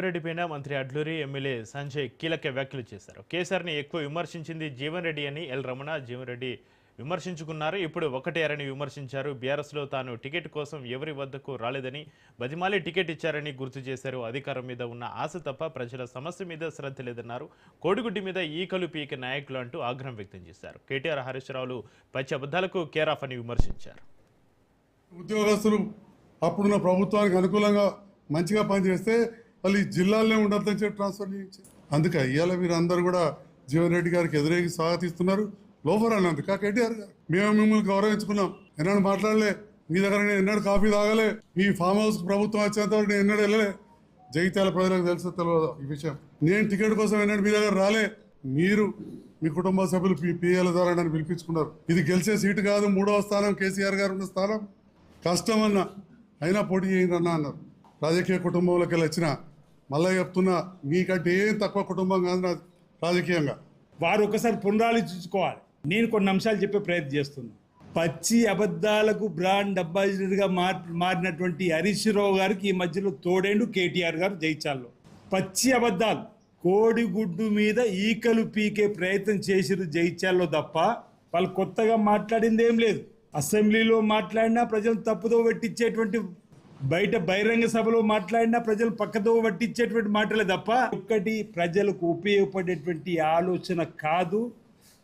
రెడ్డిపైన మంత్రి అడ్లూరి ఎమ్మెల్యే సంజయ్ కీలక వ్యాఖ్యలు చేశారు. కేసీఆర్ని ఎక్కువ విమర్శించింది జీవన్ రెడ్డి అని ఎల్ రమణ జీవన్ రెడ్డి విమర్శించుకున్నారు. ఇప్పుడు ఒకటేరని విమర్శించారు. బీఆర్ఎస్లో తాను టికెట్ కోసం ఎవరి వద్దకు రాలేదని బదిమాలి టికెట్ ఇచ్చారని గుర్తు చేశారు. అధికారం మీద ఉన్న ఆశ తప్ప ప్రజల సమస్య మీద శ్రద్ధ లేదన్నారు. కోడిగుడ్డి మీద ఈకలు పీక నాయకులు అంటూ ఆగ్రహం వ్యక్తం చేశారు. కేటీఆర్ హరీష్ రావులు పచ్చి అబద్ధాలకు కేరాఫ్ అని విమర్శించారు. ఉద్యోగస్తులు అప్పుడున్న ప్రభుత్వానికి అనుకూలంగా మంచిగా పనిచేస్తే వాళ్ళు ఈ జిల్లాలోనే ఉండొద్దని చెప్పి ట్రాన్స్ఫర్ చేయించి అందుకే ఇవాళ మీరు అందరూ కూడా జీవన్ రెడ్డి గారికి ఎదురేగి స్వాగతిస్తున్నారు. లోఫర్ అన్నందుక కేటీఆర్ గారు మేము మిమ్మల్ని గౌరవించుకున్నాం. ఎన్నడూ మాట్లాడలే, మీ దగ్గర నేను ఎన్నడూ కాఫీ తాగలే, మీ ఫామ్ హౌస్ ప్రభుత్వం వచ్చేంత వరకు నేను ఎన్నడూ వెళ్ళలే. జగిత్యాల ప్రజలకు తెలుసు తెలియదు ఈ విషయం. నేను టికెట్ కోసం ఎన్నడూ మీ దగ్గర రాలే. మీరు మీ కుటుంబ సభ్యులు పిఎల్ ద్వారా నన్ను పిలిపించుకున్నారు. ఇది గెలిచే సీటు కాదు, 3వ స్థానం కేసీఆర్ గారు ఉన్న స్థానం. కష్టమన్నా అయినా పోటీ చేయండి అన్నారు. రాజకీయ కుటుంబంలోకి వెళ్ళి వచ్చిన మళ్ళీ చెప్తున్నా, మీకంటే ఏం తక్కువ కుటుంబం కాదు నా రాజకీయంగా. వారు ఒకసారి పునరాలోచించుకోవాలి. నేను కొన్ని అంశాలు చెప్పే ప్రయత్నం చేస్తున్నాను. పచ్చి అబద్ధాలకు బ్రాండ్ అంబాసిడర్గా మారినటువంటి హరీష్ రావు గారికి ఈ మధ్యలో తోడేండు కేటీఆర్ గారు జైచాల్లో. పచ్చి అబద్ధాలు, కోడిగుడ్డు మీద ఈకలు పీకే ప్రయత్నం చేసిరు జైచాల్లో తప్ప వాళ్ళు కొత్తగా మాట్లాడింది ఏం లేదు. అసెంబ్లీలో మాట్లాడినా ప్రజలు తప్పుదో పట్టించేటువంటి, బయట బహిరంగ సభలో మాట్లాడినా ప్రజలు పక్కదో పట్టించేటువంటి మాటలే తప్ప ఒక్కటి ప్రజలకు ఉపయోగపడేటువంటి ఆలోచన కాదు.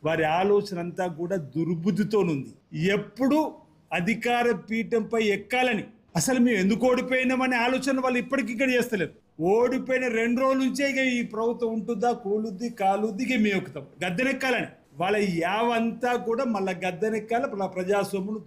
వారి ఆలోచన అంతా కూడా దుర్బుద్ధితోనుంది. ఎప్పుడు అధికార పీఠంపై ఎక్కాలని, అసలు మేము ఎందుకు ఓడిపోయినామనే ఆలోచన వాళ్ళు ఇప్పటికిక్కడ చేస్తలేదు. ఓడిపోయిన 2 రోజుల నుంచే ఇక ఈ ప్రభుత్వం ఉంటుందా, కూలుద్ది కాలుద్ది, ఇక మేము ఎక్కుతాం గద్దెనెక్కాలని. వాళ్ళ యావంతా కూడా మళ్ళీ గద్దెనెక్కాలి, ప్రజాస్వామ్యం